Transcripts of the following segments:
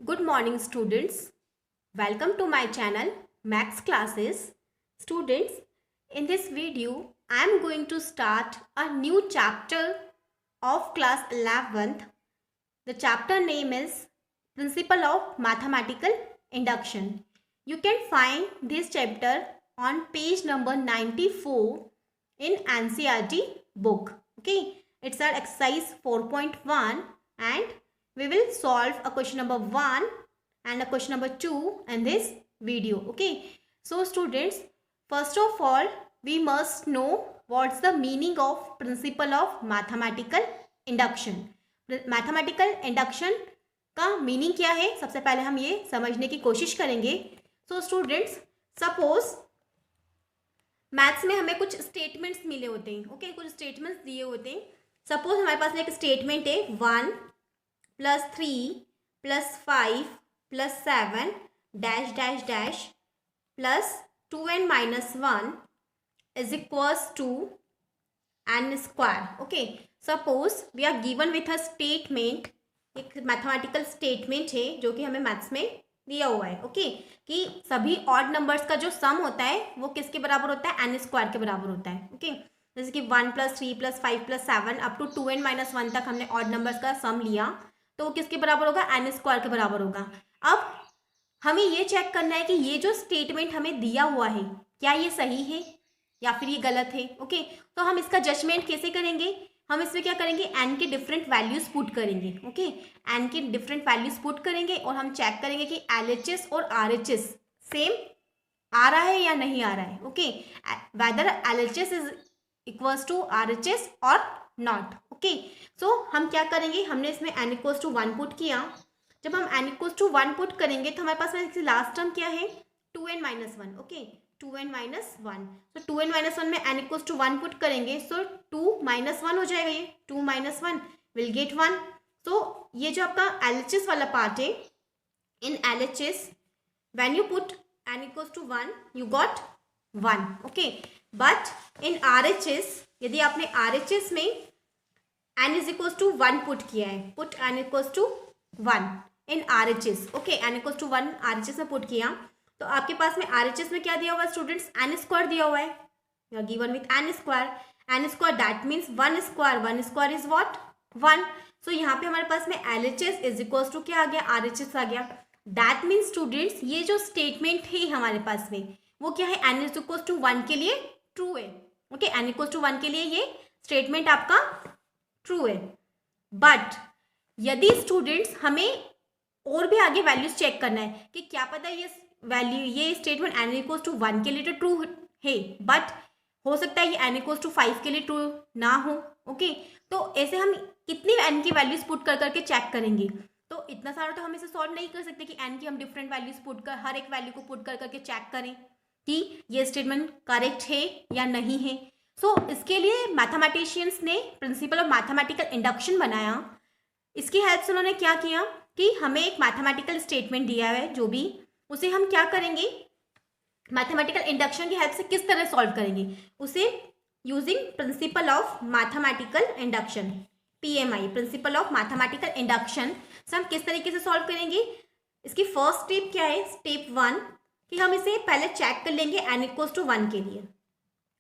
Good morning, students. Welcome to my channel, Max Classes. Students, in this video, I am going to start a new chapter of class 11th. The chapter name is Principle of Mathematical Induction. You can find this chapter on page number 94 in NCERT book. Okay, it's our exercise 4.1 and we will solve a question number 1 and a question number 2 in this video. Okay, so students, first of all we must know what's the meaning of principle of mathematical induction. Mathematical induction का meaning क्या है, सबसे पहले हम ये समझने की कोशिश करेंगे. सो स्टूडेंट्स, सपोज मैथ्स में हमें कुछ स्टेटमेंट्स मिले होते हैं. ओके, कुछ स्टेटमेंट्स दिए होते हैं. सपोज हमारे पास एक स्टेटमेंट है 1 + 3 + 5 + 7 dash dash dash plus 2n - 1 is equals to n square. Okay, suppose we are given with a statement. एक मैथमेटिकल स्टेटमेंट है जो कि हमें मैथ्स में दिया हुआ है. ओके, कि सभी ऑड नंबर्स का जो सम होता है वो किसके बराबर होता है, n स्क्वायर के बराबर होता है. ओके, जैसे कि 1 + 3 + 5 + 7 अप टू 2n - 1 तक हमने ऑड नंबर्स का सम लिया तो वो किसके बराबर होगा, n स्क्वायर के बराबर होगा. अब हमें ये चेक करना है कि ये जो स्टेटमेंट हमें दिया हुआ है क्या ये सही है या फिर ये गलत है. ओके, तो हम इसका जजमेंट कैसे करेंगे, हम इसमें क्या करेंगे, n के डिफरेंट वैल्यूज पुट करेंगे. ओके, n के डिफरेंट वैल्यूज पुट करेंगे और हम चेक करेंगे कि LHS और RHS सेम आ रहा है या नहीं आ रहा है. Okay, whether LHS is equals to RHS और नॉट. ओके, सो हम क्या करेंगे, हमने इसमें n = 1 पुट किया. जब हम n = 1 पुट करेंगे तो हमारे पास में लास्ट टर्म क्या है, 2n - 1. Okay, 2n - 1. तो 2n - 1 में n = 1 पुट करेंगे. सो 2 - 1 हो जाएगा. ये 2 - 1 विल गेट 1. तो ये जो आपका LHS वाला पार्ट है, इन LHS when you put n = 1 you got 1. Okay, but in RHS यदि आपने RHS में n = 1 पुट किया है, पुट n = 1 इन RHS. ओके, n = 1 RHS में पुट किया तो आपके पास में RHS में क्या दिया हुआ है स्टूडेंट्स, n स्क्वायर दिया हुआ है. You are given with n square. n square that means 1 square. 1 square is what, 1. So यहाँ पे हमारे पास में LHS इज इक्वल्स टू क्या आ गया, RHS आ गया. दैट मीन्स स्टूडेंट्स ये जो स्टेटमेंट है हमारे पास में वो क्या है, n = 1 के लिए ट्रू है. ओके, n = 1 के लिए ये स्टेटमेंट आपका ट्रू है. बट यदि स्टूडेंट्स हमें और भी आगे वैल्यूज चेक करना है कि क्या पता ये वैल्यू, ये स्टेटमेंट n = 1 के लिए तो ट्रू है बट हो सकता है ये n = 5 के लिए ट्रू ना हो. ओके, तो ऐसे हम कितनी n की वैल्यूज पुट कर करके चेक करेंगे. तो इतना सारा तो हम इसे सॉल्व नहीं कर सकते कि n की हम डिफरेंट वैल्यूज पुट कर हर एक वैल्यू को पुट कर करके चेक करें कि ये स्टेटमेंट करेक्ट है या नहीं है. सो इसके लिए मैथमेटिशियंस ने प्रिंसिपल ऑफ मैथमेटिकल इंडक्शन बनाया. इसकी हेल्प से उन्होंने क्या किया कि हमें एक मैथमेटिकल स्टेटमेंट दिया है जो भी, उसे हम क्या करेंगे, मैथमेटिकल इंडक्शन की हेल्प से किस तरह सॉल्व करेंगे, उसे using principal of mathematical induction, PMI, principal of mathematical induction से हम किस तरीके से सॉल्व करेंगे. इसकी फर्स्ट स्टेप क्या है, स्टेप 1, कि हम इसे पहले चेक कर लेंगे n = 1 के लिए.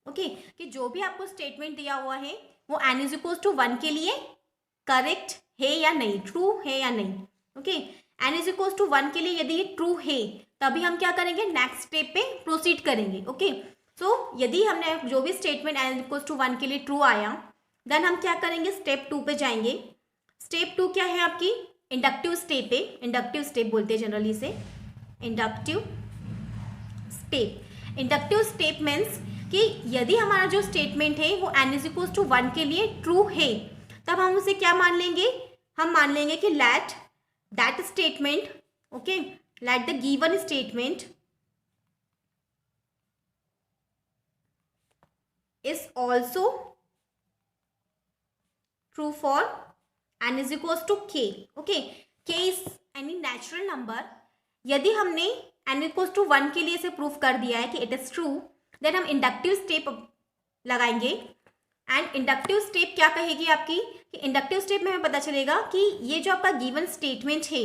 ओके, कि जो भी आपको स्टेटमेंट दिया हुआ है वो n = 1 के लिए करेक्ट है या नहीं, ट्रू है या नहीं. ओके, n = 1 के लिए यदि ये ट्रू है तभी हम क्या करेंगे, नेक्स्ट स्टेप पे प्रोसीड करेंगे. ओके, सो यदि हमने जो भी स्टेटमेंट n = 1 के लिए ट्रू आया देन हम क्या करेंगे, स्टेप 2 पे जाएंगे. स्टेप 2 क्या है आपकी, इंडक्टिव स्टेप है. इंडक्टिव स्टेप बोलते हैं जनरली इसे, inductive step. Inductive step means कि यदि हमारा जो स्टेटमेंट है वो n = 1 के लिए ट्रू है तब हम उसे क्या मान लेंगे, हम मान लेंगे कि let that statement, okay, let the given statement is also true for n = k. okay, k is any natural number. यदि हमने n = 1 के लिए इसे प्रूफ कर दिया है कि इट इज ट्रू देन हम इंडक्टिव स्टेप लगाएंगे. एंड इंडक्टिव स्टेप क्या कहेगी आपकी, कि इंडक्टिव स्टेप में हमें पता चलेगा कि ये जो आपका गिवन स्टेटमेंट है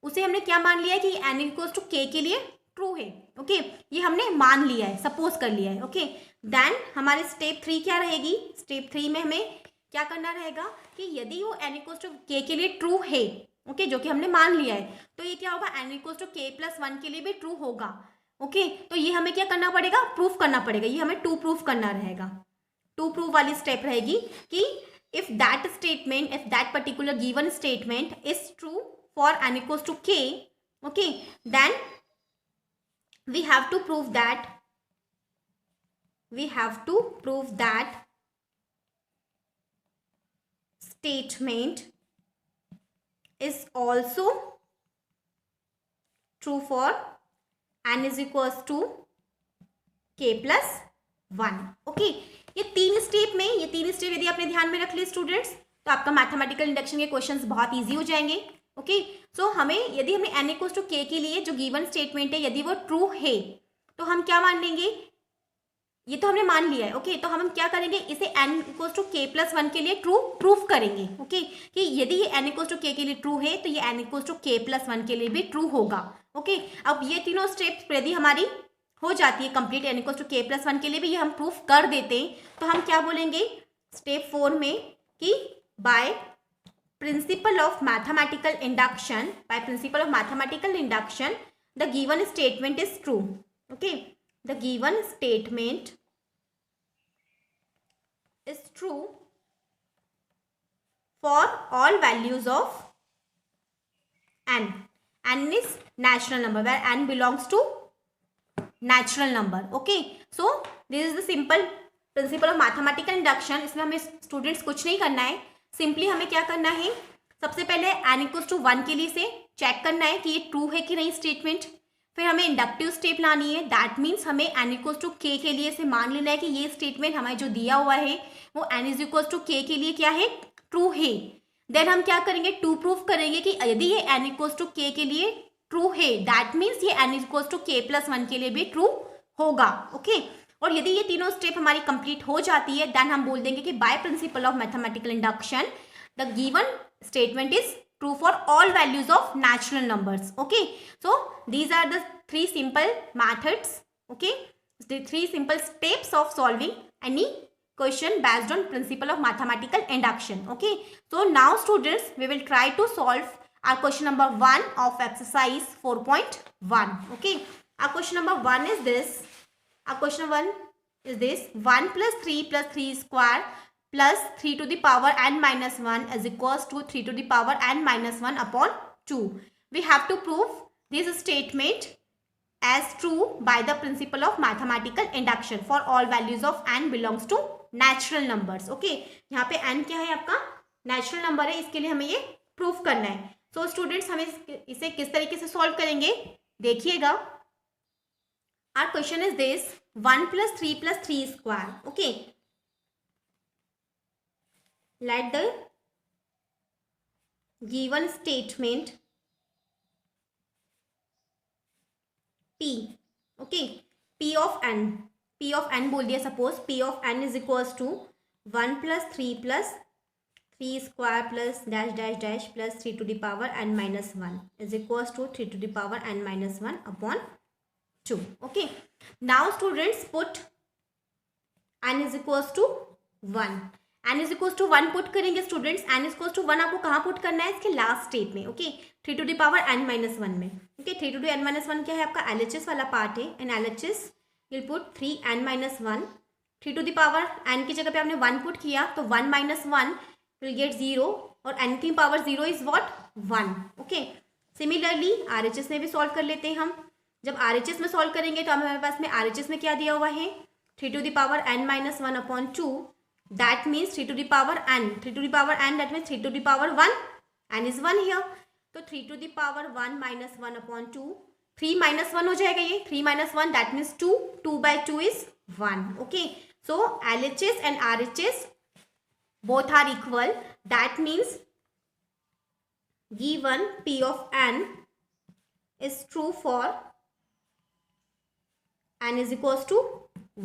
उसे हमने क्या मान लिया है कि n इक्वल्स टू k के लिए ट्रू है। ओके, ये हमने मान लिया है, सपोज कर लिया है। ओके, देन हमारे स्टेप 3 क्या रहेगी? स्टेप 3 में हमें क्या करना रहेगा कि यदि वो n इक्वल्स टू k के लिए ट्रू है, ओके, जो कि हमने मान लिया है, तो ये क्या होगा? n equals to k plus 1 के लिए भी ट्रू होगा। ओके, तो ये हमें क्या करना पड़ेगा? प्रूफ करना पड़ेगा। ये हमें टू प्रूफ करना रहेगा। टू प्रूफ वाली स्टेप रहेगी कि if that particular given statement is true for n equals to k, okay, then we have to prove that statement is also true for n is equals to k plus 1। Okay, ये तीन step यदि आपने ध्यान में रख लिए students, तो आपका मैथमेटिकल इंडक्शन के क्वेश्चंस बहुत इजी हो जाएंगे। ओके, सो हमें यदि हमें n इक्वल्स टू k के लिए जो गिवन स्टेटमेंट है यदि वो ट्रू है, तो हम क्या मान लेंगे? ये तो हमने मान लिया है। ओके, तो हम क्या करेंगे? इसे n equals to k plus 1 के लिए ट्रू प्रूफ करेंगे। ओके, कि यदि ये n इक्वल्स टू k के लिए ट्रू है, तो ये n equals to k plus 1 के लिए भी ट्रू होगा। ओके, अब ये तीनों स्टेप्स यदि हमारी हो जाती है complete, n equals to k plus 1 के लिए भी ये हम प्रूफ कर देते हैं, तो हम क्या बोलेंगे स्टेप 4 में कि by principle of mathematical induction the given statement is true. Okay, the given statement is true for all values of n is natural number where n belongs to natural number। okay, so this is the simple principle of mathematical induction। इसमें हमें students कुछ नहीं करना है, simply हमें क्या करना है? सबसे पहले n इक्वल्स टू 1 के लिए से चेक करना है कि ये ट्रू है कि नहीं स्टेटमेंट। फिर हमें इंडक्टिव स्टेप लानी है, दैट मीन्स हमें n इक्वल्स टू k के लिए से मान लेना है कि ये स्टेटमेंट हमें जो दिया हुआ है वो n is equals to k के लिए क्या है? ट्रू है। देन हम क्या करेंगे? टू प्रूफ करेंगे कि यदि ये n इक्वल्स टू k के लिए ट्रू है, दैट मीन्स ये n equals to k plus 1 के लिए भी ट्रू होगा। ओके, और यदि ये तीनों स्टेप हमारी कंप्लीट हो जाती है, देन हम बोल देंगे कि by principle of mathematical induction the given statement is true for all values of natural numbers. Okay, so these are the 3 simple methods, okay, the 3 simple steps of solving any question based on principle of mathematical induction। okay, so now students we will try to solve our question number 1 of exercise 4.1। okay, our question number 1 is this, 1 plus 3 square plus 3 to the power n minus 1 is equals to 3 to the power n minus 1 upon 2। we have to prove this statement as true by the principle of mathematical induction for all values of n belongs to natural numbers। okay, यहाँ पे n क्या है? आपका natural number है, इसके लिए हमें ये प्रूफ करना है। सो स्टूडेंट्स हमें इसे किस तरीके से सॉल्व करेंगे देखिएगा। Our question is this 1 plus 3 square। okay, let the given statement p, okay, p of n बोल दिया, suppose p of n is equals to 1 plus 3 square plus dash dash dash plus 3 to the power n minus 1 is equals to 3 to the power n minus 1 upon 2। okay, now students put n is equals to 1, n is equals to 1 put करेंगे students. n is equals to 1 आपको कहाँ put करना है? इसके last step में। Okay, 3 to the power n minus 1 में। Okay, 3 to the n minus 1 क्या है? आपका LHS वाला पार्ट है, and LHS will put 3n minus 1। 3 to the power n की जगह पे आपने 1 पुट किया, तो 1 minus 1 विल गेट 0, और n की power 0 is what? 1। Okay, similarly RHS में भी सॉल्व कर लेते हैं हम। जब RHS में सॉल्व करेंगे तो हमारे पास में RHS में क्या दिया हुआ है? 3 to the power n minus 1 upon 2, that means 3 to the power n, that means 3 to the power 1, n is 1 here, तो 3 to the power 1 minus 1 upon 2, 3 minus 1 हो जाएगा ये, 3 minus 1 that means 2, 2 by 2 is 1। okay, so LHS and RHS both are equal, that means given p of n is true for n is equals to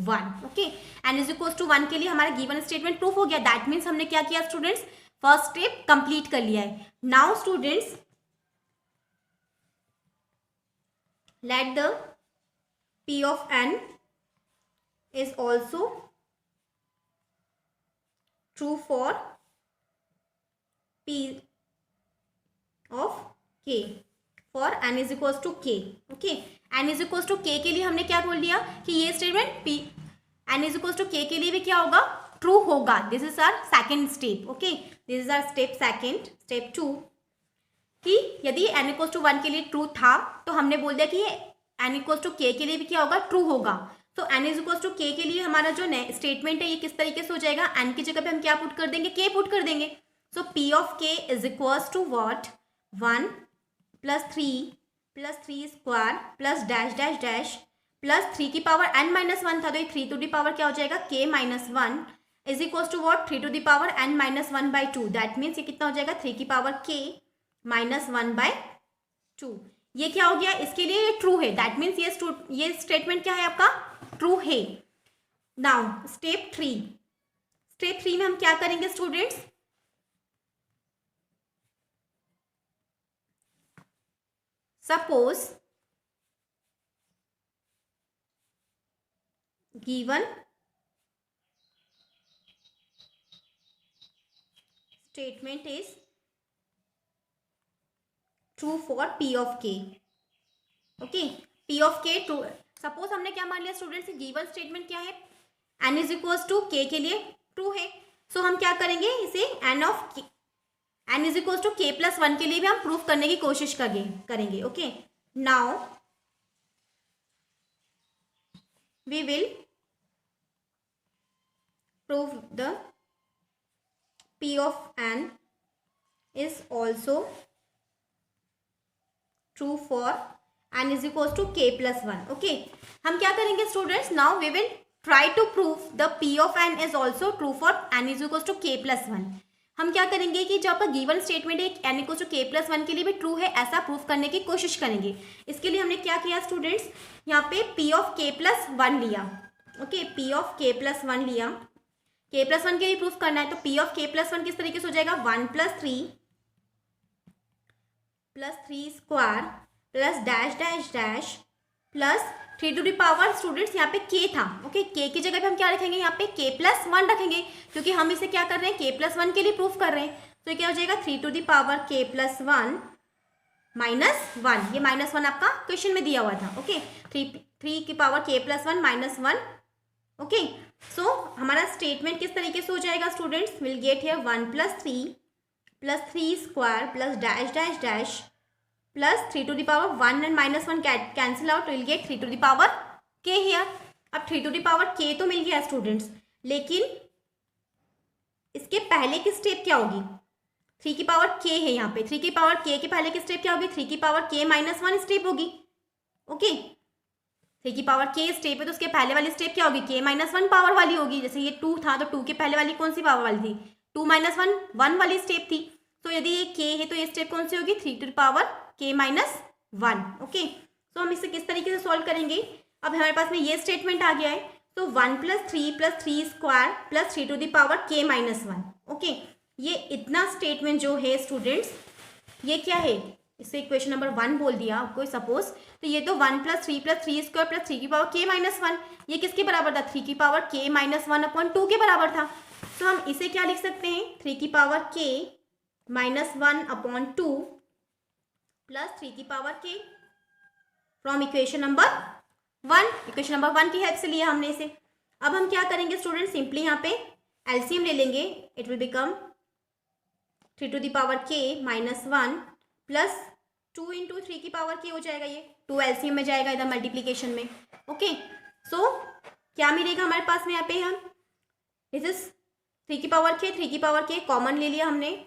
1। Okay, n is equals to 1 के लिए हमारा given statement proof हो गया, that means हमने क्या किया students? First step complete कर लिया है। Now students let the p of n is also true for p of k for n is equals to k. Okay, n is equals to k के लिए हमने क्या बोल दिया कि ये statement p n is equals to k के लिए भी क्या होगा, ट्रू होगा. This is our second step. Okay, this is our step second. Step 2 कि यदि n इक्वल्स टू 1 के लिए ट्रू था तो हमने बोल दिया कि ये n इक्वल्स टू k के लिए भी क्या होगा, ट्रू होगा. तो n is equals to k के लिए हमारा जो स्टेटमेंट है ये किस तरीके से हो जाएगा, n की जगह पे हम क्या पुट कर देंगे, k पुट कर देंगे. So p of k is equals to what, 1 plus 3 square plus dash dash dash plus 3 की पावर n माइनस 1 था तो ये 3 टू दी पावर क्या हो जाएगा, k minus 1 is equals to what, 3 to the power n minus 1 by 2. That means ये कितना हो जाएगा, 3 की पावर k माइनस 1 बाई 2. ये क्या हो गया, इसके लिए ये ट्रू है. दैट मीन्स ये स्टेटमेंट क्या है आपका, ट्रू है. नाउ स्टेप 3 में हम क्या करेंगे students, suppose given statement is true for p of k. Okay, p of k true. Suppose हमने क्या मान लिया स्टूडेंट्स, गिवन स्टेटमेंट क्या है, n is equals to k के लिए ट्रू है. सो हम क्या करेंगे, इसे n is equals to k plus 1 के लिए भी हम प्रूफ करने की कोशिश करेंगे. Okay, now we will prove the p of n is also true for n is equals to k plus 1. Okay, हम क्या करेंगे students, now we will try to prove the p of n is also true for n is equals to k plus 1. हम क्या करेंगे कि जो आपका given statement है n equals to k plus 1 के लिए भी ट्रू है ऐसा प्रूफ करने की कोशिश करेंगे. इसके लिए हमने क्या किया स्टूडेंट्स, यहाँ पे p ऑफ k प्लस 1 लिया. Okay, p of k plus 1 लिया, k प्लस 1 के लिए प्रूफ करना है तो p ऑफ k प्लस 1 किस तरीके से हो जाएगा, 1 plus 3 square plus dash dash dash plus 3 to the power students यहाँ पे k था. ओके, k की जगह पे हम क्या रखेंगे, यहाँ पे k प्लस 1 रखेंगे क्योंकि हम इसे क्या कर रहे हैं, k प्लस 1 के लिए प्रूफ कर रहे हैं. तो ये क्या हो जाएगा, 3 to the power k plus 1 minus 1. ये माइनस 1 आपका क्वेश्चन में दिया हुआ था. ओके, 3 की power k plus 1 minus 1. Okay, so हमारा स्टेटमेंट किस तरीके से हो जाएगा students, will get here 1 plus 3 square plus dash dash dash plus 3 to the power 1 and minus 1 cancel out, will get 3 to the power k here. अब 3 to the power k तो मिल गया students, लेकिन इसके पहले की स्टेप क्या होगी, 3 की पावर k है यहाँ पे, 3 की पावर k के पहले की स्टेप क्या होगी, 3 की पावर k माइनस 1 स्टेप होगी. ओके, 3 की पावर k स्टेप है तो उसके पहले वाली स्टेप क्या होगी, k माइनस 1 पावर वाली होगी. जैसे ये 2 था तो 2 के पहले वाली कौन सी पावर वाली थी, 2 माइनस 1 वाली स्टेप थी. तो यदि ये k है तो ये स्टेप कौन सी होगी, 3 to the power k minus 1. Okay, so हम इसे किस तरीके से सॉल्व करेंगे, अब हमारे पास में ये स्टेटमेंट आ गया है. तो 1 plus 3 square plus 3 to the power k minus 1. Okay, ये इतना स्टेटमेंट जो है स्टूडेंट्स ये क्या है, इसे इक्वेशन नंबर 1 बोल दिया आपको सपोज. तो ये तो 1 प्लस 3 स्क्वायर प्लस 3 की पावर k माइनस 1, ये किसके बराबर था, 3 की पावर k माइनस 1 अपॉन 2 के बराबर था. तो हम इसे क्या लिख सकते हैं, 3 की power k minus 1 upon 2 plus 3 की power k from equation number 1. Equation number 1 की हेल्प से लिया हमने इसे. अब हम क्या करेंगे स्टूडेंट, सिंपली यहाँ पे एलसीएम ले लेंगे. It will become 3 to the power k minus 1 plus 2 into 3 की पावर k हो जाएगा. ये 2 एलसीएम में जाएगा इधर मल्टीप्लीकेशन में. ओके, सो क्या मिलेगा हमारे पास में यहाँ पे, हम दिस इज 3 की पावर k कॉमन ले लिया हमने.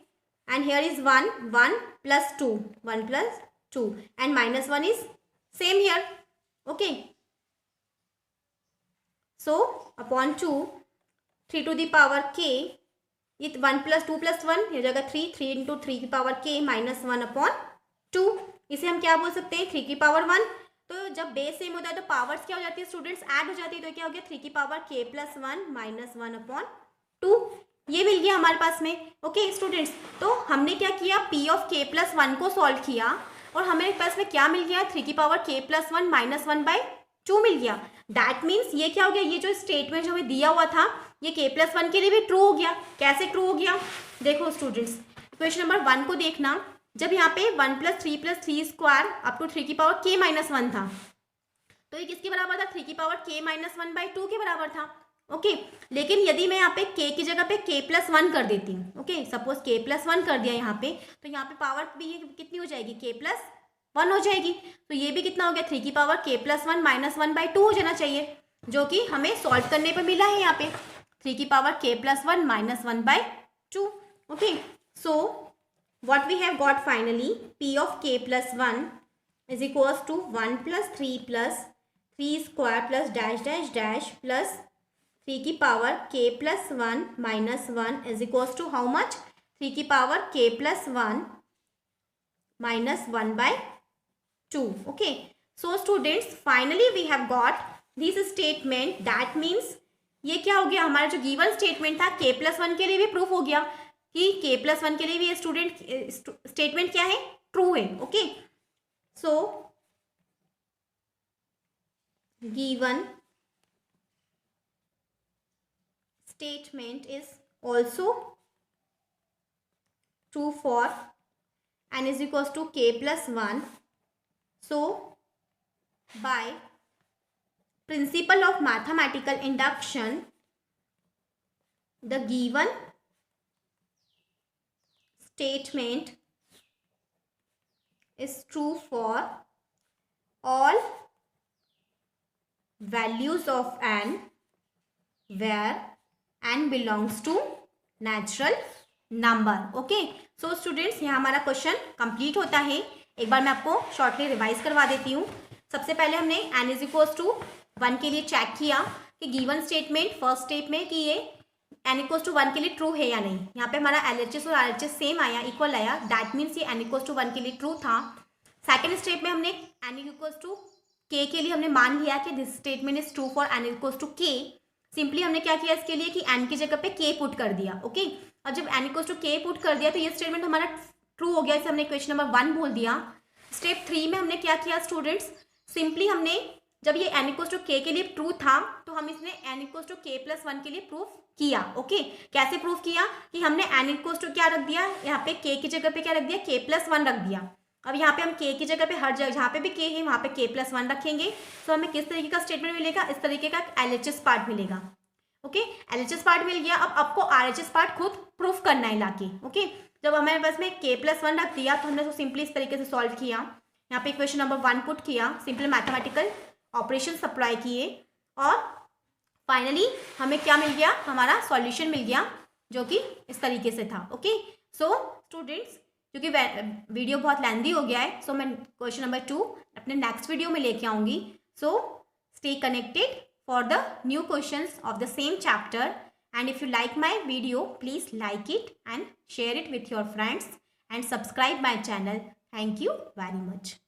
And here is 1 plus 2 and minus 1 is same here. Okay, so upon 2 3 to the power k, it 1 plus 2 plus 1 ये जगह 3 into 3 की पावर k minus 1 upon 2. इसे हम क्या बोल सकते हैं, 3 की पावर 1. तो जब बेस सेम होता है तो पावर्स क्या हो जाती है स्टूडेंट्स, ऐड हो जाती है. तो क्या हो गया, 3 की power k plus 1 minus 1 upon 2. ये मिल गया हमारे पास में. ओके स्टूडेंट्स, तो हमने क्या किया, p ऑफ k प्लस 1 को सॉल्व किया. और हमें पास में क्या मिल गया, 3 की पावर k प्लस 1 माइनस 1/2 मिल गया। दैट मीन्स ये क्या हो गया, ये जो स्टेटमेंट हमें दिया हुआ था ये k प्लस 1 के लिए भी ट्रू हो गया। कैसे ट्रू हो गया, देखो स्टूडेंट्स क्वेश्चन नंबर 1 को देखना, जब यहाँ पे 1 + 3 + 3 स्क्वायर अप टू 3 की पावर k माइनस 1 था, तो ये किसके बराबर था, 3 की पावर k माइनस 1/2 के बराबर था। ओके लेकिन यदि मैं यहाँ पे k की जगह पे k प्लस 1 कर देती हूँ, ओके सपोज k प्लस 1 कर दिया यहाँ पे, तो यहाँ पे पावर भी ये कितनी हो जाएगी, k प्लस 1 हो जाएगी। तो ये भी कितना हो गया, 3 की पावर k प्लस 1 माइनस 1/2 हो जाना चाहिए, जो कि हमें सॉल्व करने पर मिला है यहाँ पे 3 की power k plus 1 minus 1/2। Okay so what we have got finally, p of k plus 1 is equals to 1 plus 3 plus 3 square plus dash dash dash plus 3 की power k plus 1 minus 1 is equals to how much, 3 की power k plus 1 minus 1/2. Okay, so students finally we have got this statement. That means ये क्या हो गया, हमारा जो given statement था k plus 1 के लिए भी प्रूफ हो गया कि k प्लस 1 के लिए भी ये स्टेटमेंट क्या है, ट्रू है। Okay so given statement is also true for n is equals to k plus 1। So by principle of mathematical induction the given statement is true for all values of n where n belongs to natural number. Okay, so students यहाँ हमारा question complete होता है। एक बार मैं आपको shortly revise करवा देती हूँ। सबसे पहले हमने n इज इक्वल्स टू 1 के लिए चेक किया कि गिवन स्टेटमेंट फर्स्ट स्टेप में कि ये n इक्वल्स टू 1 के लिए ट्रू है या नहीं। यहाँ पे हमारा LHS और RHS सेम आया, इक्वल आया, दैट मीन्स ये n इक्वल्स टू 1 के लिए ट्रू था। सेकेंड स्टेप में हमने n इक्वल्स टू k के लिए हमने मान लिया कि this statement is true for n equals to k। Simply हमने क्या किया इसके लिए कि n की जगह पे k पुट कर दिया। ओके और जब n equals to k put कर दिया तो ये स्टेटमेंट हमारा ट्रू हो गया, इसे हमने क्वेश्चन नंबर 1 बोल दिया। स्टेप 3 में हमने क्या किया स्टूडेंट्स, सिंपली हमने जब ये n इक्वल्स टू k के लिए ट्रू था तो हम इसने n equals to k plus 1 के लिए प्रूफ किया। ओके कैसे प्रूफ किया कि हमने n इक्वल्स टू क्या रख दिया, यहाँ पे k की जगह पे क्या रख दिया, k प्लस 1 रख दिया। अब यहाँ पे हम k की जगह पे हर जगह जहाँ पे भी k है वहाँ पे k प्लस 1 रखेंगे, तो हमें किस तरीके का स्टेटमेंट मिलेगा, इस तरीके का LHS पार्ट मिलेगा। ओके LHS पार्ट मिल गया। अब आपको RHS पार्ट खुद प्रूफ करना है लाके। ओके जब हमारे पास में k प्लस 1 रख दिया तो हमने तो सिंपली इस तरीके से सॉल्व किया। यहाँ पे क्वेश्चन नंबर 1 पुट किया, सिंपल मैथमेटिकल ऑपरेशन अप्लाई किए और फाइनली हमें क्या मिल गया, हमारा सॉल्यूशन मिल गया जो कि इस तरीके से था। ओके सो स्टूडेंट्स क्योंकि वीडियो बहुत लेंदी हो गया है, सो मैं क्वेश्चन नंबर 2 अपने नेक्स्ट वीडियो में लेके आऊँगी। So stay connected for the new questions of the same chapter, and if you like my video please like it and share it with your friends and subscribe my channel. Thank you very much.